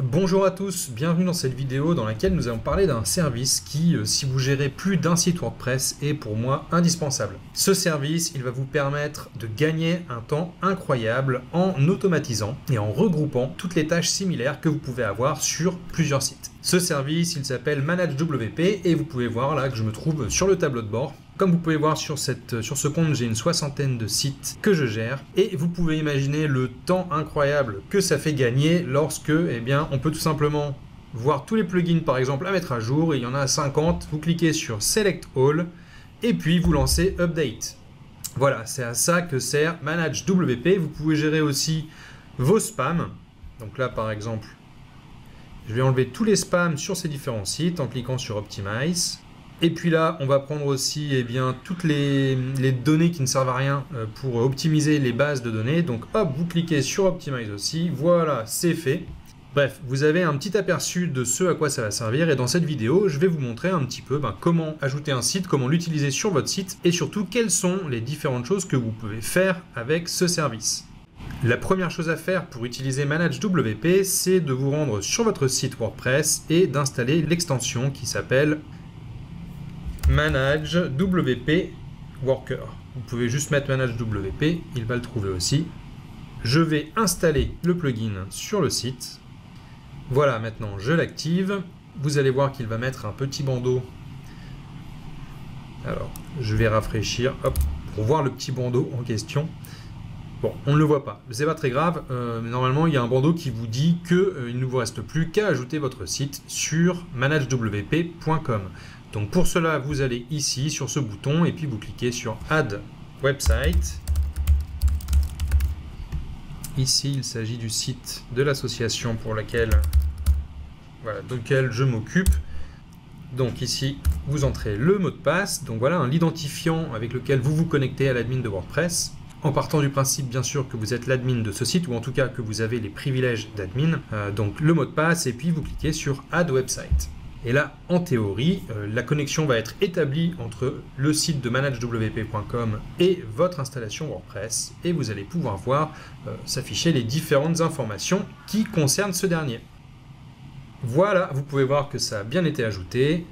Bonjour à tous, bienvenue dans cette vidéo dans laquelle nous allons parler d'un service qui, si vous gérez plus d'un site WordPress, est pour moi indispensable. Ce service, il va vous permettre de gagner un temps incroyable en automatisant et en regroupant toutes les tâches similaires que vous pouvez avoir sur plusieurs sites. Ce service, il s'appelle ManageWP et vous pouvez voir là que je me trouve sur le tableau de bord. Comme vous pouvez voir sur ce compte, j'ai une soixantaine de sites que je gère et vous pouvez imaginer le temps incroyable que ça fait gagner lorsque, on peut tout simplement voir tous les plugins par exemple à mettre à jour. Il y en a 50, vous cliquez sur Select All et puis vous lancez Update. Voilà, c'est à ça que sert ManageWP. Vous pouvez gérer aussi vos spams. Donc là par exemple, je vais enlever tous les spams sur ces différents sites en cliquant sur Optimize. Et puis là, on va prendre aussi toutes les données qui ne servent à rien pour optimiser les bases de données. Donc hop, vous cliquez sur Optimize aussi. Voilà, c'est fait. Bref, vous avez un petit aperçu de ce à quoi ça va servir. Et dans cette vidéo, je vais vous montrer un petit peu comment ajouter un site, comment l'utiliser sur votre site et surtout quelles sont les différentes choses que vous pouvez faire avec ce service. La première chose à faire pour utiliser ManageWP, c'est de vous rendre sur votre site WordPress et d'installer l'extension qui s'appelle ManageWP Worker. Vous pouvez juste mettre ManageWP, il va le trouver aussi. Je vais installer le plugin sur le site. Voilà, maintenant je l'active. Vous allez voir qu'il va mettre un petit bandeau. Alors, je vais rafraîchir pour voir le petit bandeau en question. Bon, on ne le voit pas, c'est pas très grave. Normalement, il y a un bandeau qui vous dit qu'il ne vous reste plus qu'à ajouter votre site sur managewp.com. Donc pour cela, vous allez ici sur ce bouton et puis vous cliquez sur Add Website. Ici, il s'agit du site de l'association pour laquelle, de lequel je m'occupe. Donc ici, vous entrez le mot de passe. Donc voilà, l'identifiant avec lequel vous vous connectez à l'admin de WordPress. En partant du principe, bien sûr, que vous êtes l'admin de ce site ou en tout cas que vous avez les privilèges d'admin. Donc le mot de passe et puis vous cliquez sur Add Website. Et là, en théorie, la connexion va être établie entre le site de managewp.com et votre installation WordPress. Et vous allez pouvoir voir s'afficher les différentes informations qui concernent ce dernier. Voilà, vous pouvez voir que ça a bien été ajouté.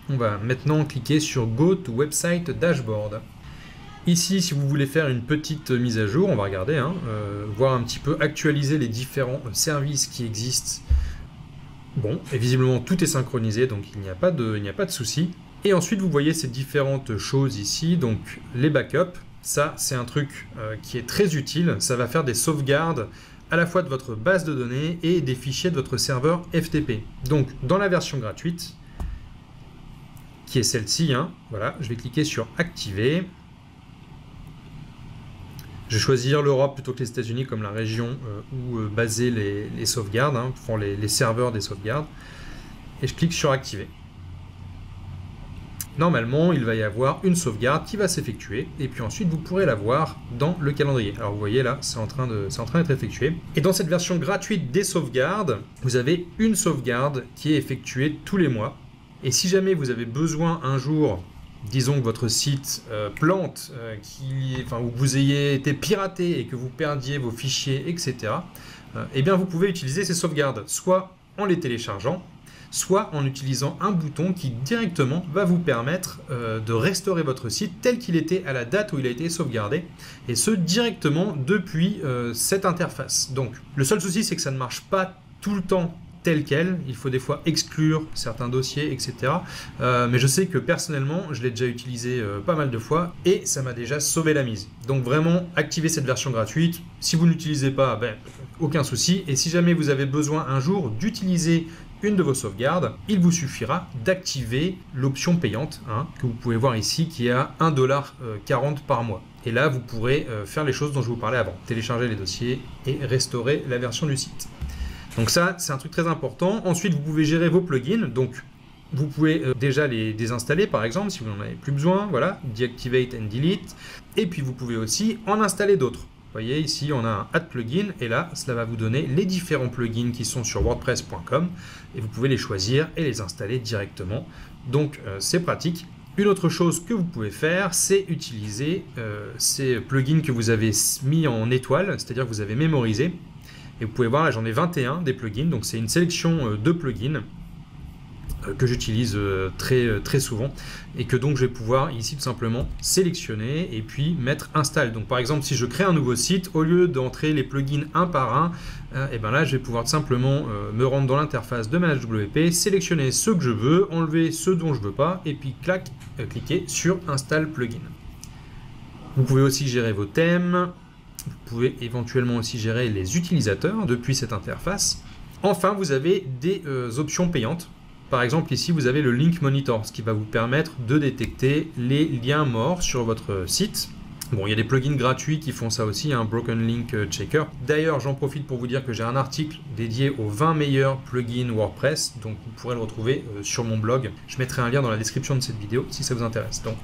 On va maintenant cliquer sur Go to Website Dashboard. Ici, si vous voulez faire une petite mise à jour, on va regarder, voir un petit peu actualiser les différents services qui existent. Bon, et visiblement tout est synchronisé, donc il n'y a pas de souci. Et ensuite, vous voyez ces différentes choses ici, donc les backups. Ça, c'est un truc qui est très utile. Ça va faire des sauvegardes à la fois de votre base de données et des fichiers de votre serveur FTP. Donc, dans la version gratuite, qui est celle-ci, voilà, je vais cliquer sur Activer. Je vais choisir l'Europe plutôt que les États-Unis comme la région où baser les sauvegardes, les serveurs des sauvegardes. Et je clique sur Activer. Normalement, il va y avoir une sauvegarde qui va s'effectuer. Et puis ensuite, vous pourrez la voir dans le calendrier. Alors vous voyez là, c'est en train d'être effectué. Et dans cette version gratuite des sauvegardes, vous avez une sauvegarde qui est effectuée tous les mois. Et si jamais vous avez besoin un jour, disons que votre site plante, ou que vous ayez été piraté et que vous perdiez vos fichiers, etc., vous pouvez utiliser ces sauvegardes, soit en les téléchargeant, soit en utilisant un bouton qui directement va vous permettre de restaurer votre site tel qu'il était à la date où il a été sauvegardé, et ce directement depuis cette interface. Donc, le seul souci, c'est que ça ne marche pas tout le temps tel quel, il faut des fois exclure certains dossiers, etc. Mais je sais que personnellement, je l'ai déjà utilisé pas mal de fois et ça m'a déjà sauvé la mise. Donc vraiment, activez cette version gratuite. Si vous n'utilisez pas, aucun souci. Et si jamais vous avez besoin un jour d'utiliser une de vos sauvegardes, il vous suffira d'activer l'option payante, que vous pouvez voir ici, qui est à 1,40 $ par mois. Et là, vous pourrez faire les choses dont je vous parlais avant, télécharger les dossiers et restaurer la version du site. Donc ça, c'est un truc très important. Ensuite, vous pouvez gérer vos plugins. Donc, vous pouvez déjà les désinstaller, par exemple, si vous n'en avez plus besoin. Voilà, Deactivate and Delete. Et puis, vous pouvez aussi en installer d'autres. Vous voyez, ici, on a un Add Plugin. Et là, cela va vous donner les différents plugins qui sont sur WordPress.com. Et vous pouvez les choisir et les installer directement. Donc, c'est pratique. Une autre chose que vous pouvez faire, c'est utiliser ces plugins que vous avez mis en étoile, c'est-à-dire que vous avez mémorisé. Et vous pouvez voir, là j'en ai 21 des plugins, donc c'est une sélection de plugins que j'utilise très souvent et que donc je vais pouvoir ici tout simplement sélectionner et puis mettre install. Donc par exemple si je crée un nouveau site, au lieu d'entrer les plugins un par un, et ben là je vais pouvoir tout simplement me rendre dans l'interface de ManageWP, sélectionner ceux que je veux, enlever ceux dont je veux pas et puis cliquer sur install plugin. Vous pouvez aussi gérer vos thèmes, vous pouvez éventuellement aussi gérer les utilisateurs depuis cette interface. Enfin vous avez des options payantes. Par exemple, ici, vous avez le Link Monitor, ce qui va vous permettre de détecter les liens morts sur votre site. Bon, il y a des plugins gratuits qui font ça aussi, un Broken Link Checker. D'ailleurs, j'en profite pour vous dire que j'ai un article dédié aux 20 meilleurs plugins WordPress, donc vous pourrez le retrouver sur mon blog. Je mettrai un lien dans la description de cette vidéo si ça vous intéresse. Donc,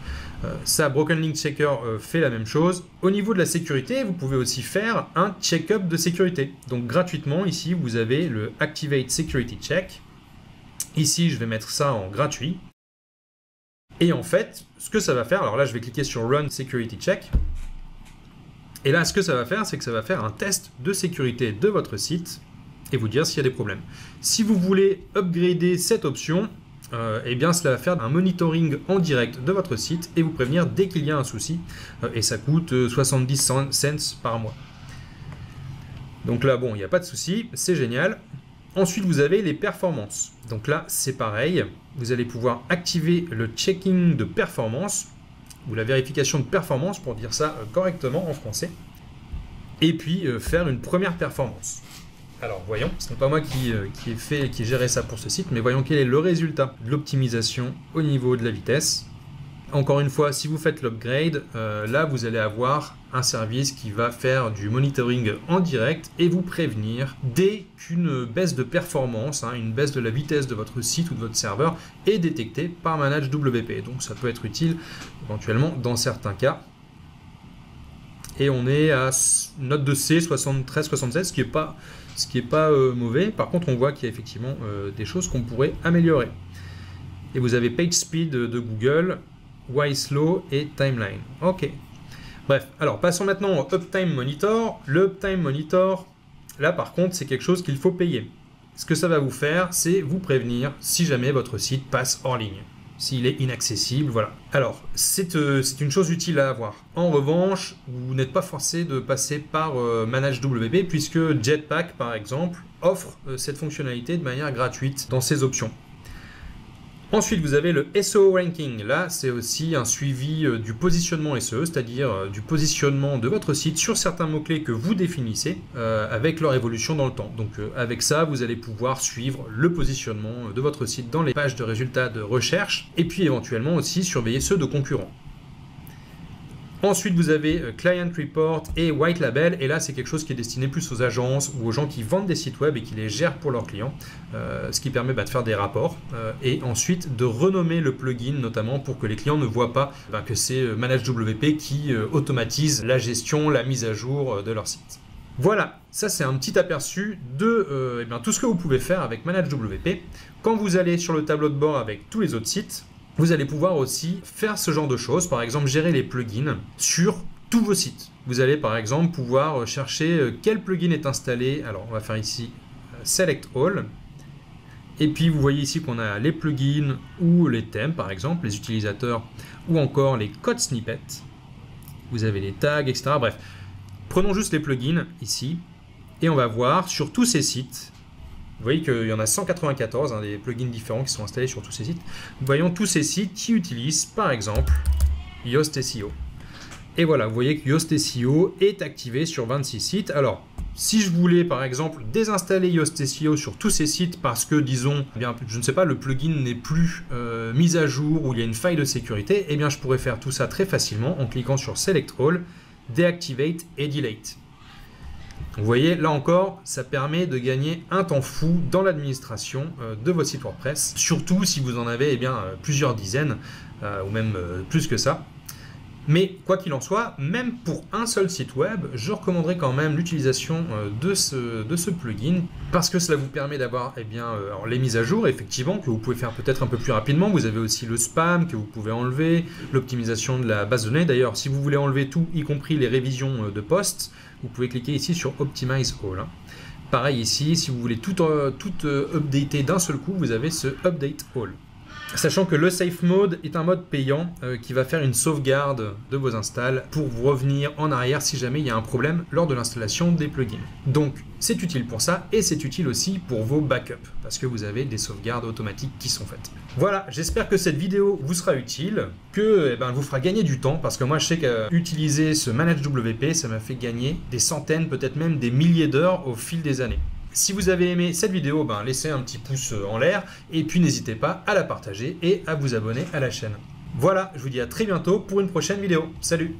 ça, Broken Link Checker fait la même chose. Au niveau de la sécurité, vous pouvez aussi faire un check-up de sécurité. Donc, gratuitement, ici, vous avez le Activate Security Check. Ici, je vais mettre ça en gratuit. Et en fait, ce que ça va faire, alors là, je vais cliquer sur Run Security Check. Et là, ce que ça va faire, c'est que ça va faire un test de sécurité de votre site et vous dire s'il y a des problèmes. Si vous voulez upgrader cette option, eh bien, cela va faire un monitoring en direct de votre site et vous prévenir dès qu'il y a un souci. Et ça coûte 70 cents par mois. Donc là, bon, il n'y a pas de souci, c'est génial. Ensuite, vous avez les performances. Donc là, c'est pareil. Vous allez pouvoir activer le checking de performance ou la vérification de performance pour dire ça correctement en français. Et puis faire une première performance. Alors voyons, ce n'est pas moi qui ai géré ça pour ce site, mais voyons quel est le résultat de l'optimisation au niveau de la vitesse. Encore une fois, si vous faites l'upgrade, là vous allez avoir un service qui va faire du monitoring en direct et vous prévenir dès qu'une baisse de performance, une baisse de la vitesse de votre site ou de votre serveur est détectée par ManageWP. Donc ça peut être utile éventuellement dans certains cas. Et on est à note de C 73-67, ce qui est pas mauvais. Par contre, on voit qu'il y a effectivement des choses qu'on pourrait améliorer. Et vous avez PageSpeed de Google, Wiselo et Timeline. Ok. Bref, alors passons maintenant au Uptime Monitor. Le Uptime Monitor, là par contre, c'est quelque chose qu'il faut payer. Ce que ça va vous faire, c'est vous prévenir si jamais votre site passe hors ligne, s'il est inaccessible, voilà. Alors, c'est une chose utile à avoir. En revanche, vous n'êtes pas forcé de passer par ManageWP puisque Jetpack, par exemple, offre cette fonctionnalité de manière gratuite dans ses options. Ensuite, vous avez le SEO Ranking. Là, c'est aussi un suivi du positionnement SEO, c'est-à-dire du positionnement de votre site sur certains mots-clés que vous définissez avec leur évolution dans le temps. Donc, avec ça, vous allez pouvoir suivre le positionnement de votre site dans les pages de résultats de recherche et puis éventuellement aussi surveiller ceux de concurrents. Ensuite, vous avez Client Report et White Label. Et là, c'est quelque chose qui est destiné plus aux agences ou aux gens qui vendent des sites web et qui les gèrent pour leurs clients. Ce qui permet de faire des rapports. Et ensuite, de renommer le plugin, notamment pour que les clients ne voient pas que c'est ManageWP qui automatise la gestion, la mise à jour de leur site. Voilà, ça c'est un petit aperçu de tout ce que vous pouvez faire avec ManageWP. Quand vous allez sur le tableau de bord avec tous les autres sites, vous allez pouvoir aussi faire ce genre de choses, par exemple gérer les plugins sur tous vos sites. Vous allez par exemple pouvoir chercher quel plugin est installé. Alors on va faire ici Select All. Et puis vous voyez ici qu'on a les plugins ou les thèmes par exemple, les utilisateurs ou encore les codes snippets. Vous avez les tags, etc. Bref, prenons juste les plugins ici et on va voir sur tous ces sites. Vous voyez qu'il y en a 194, des plugins différents qui sont installés sur tous ces sites. Voyons tous ces sites qui utilisent par exemple Yoast SEO. Et voilà, vous voyez que Yoast SEO est activé sur 26 sites. Alors, si je voulais par exemple désinstaller Yoast SEO sur tous ces sites parce que, disons, je ne sais pas, le plugin n'est plus mis à jour ou il y a une faille de sécurité, eh bien je pourrais faire tout ça très facilement en cliquant sur Select All, Deactivate et Delete. Vous voyez, là encore, ça permet de gagner un temps fou dans l'administration de votre site WordPress, surtout si vous en avez plusieurs dizaines, ou même plus que ça. Mais quoi qu'il en soit, même pour un seul site web, je recommanderais quand même l'utilisation de ce plugin parce que cela vous permet d'avoir les mises à jour, effectivement, que vous pouvez faire peut-être un peu plus rapidement. Vous avez aussi le spam que vous pouvez enlever, l'optimisation de la base de données. D'ailleurs, si vous voulez enlever tout, y compris les révisions de posts, vous pouvez cliquer ici sur Optimize All. Pareil ici, si vous voulez tout updater d'un seul coup, vous avez ce Update All. Sachant que le Safe Mode est un mode payant qui va faire une sauvegarde de vos installs pour vous revenir en arrière si jamais il y a un problème lors de l'installation des plugins. Donc c'est utile pour ça et c'est utile aussi pour vos backups parce que vous avez des sauvegardes automatiques qui sont faites. Voilà, j'espère que cette vidéo vous sera utile, que vous fera gagner du temps parce que moi je sais qu'utiliser ce ManageWP ça m'a fait gagner des centaines, peut-être même des milliers d'heures au fil des années. Si vous avez aimé cette vidéo, laissez un petit pouce en l'air et puis n'hésitez pas à la partager et à vous abonner à la chaîne. Voilà, je vous dis à très bientôt pour une prochaine vidéo. Salut!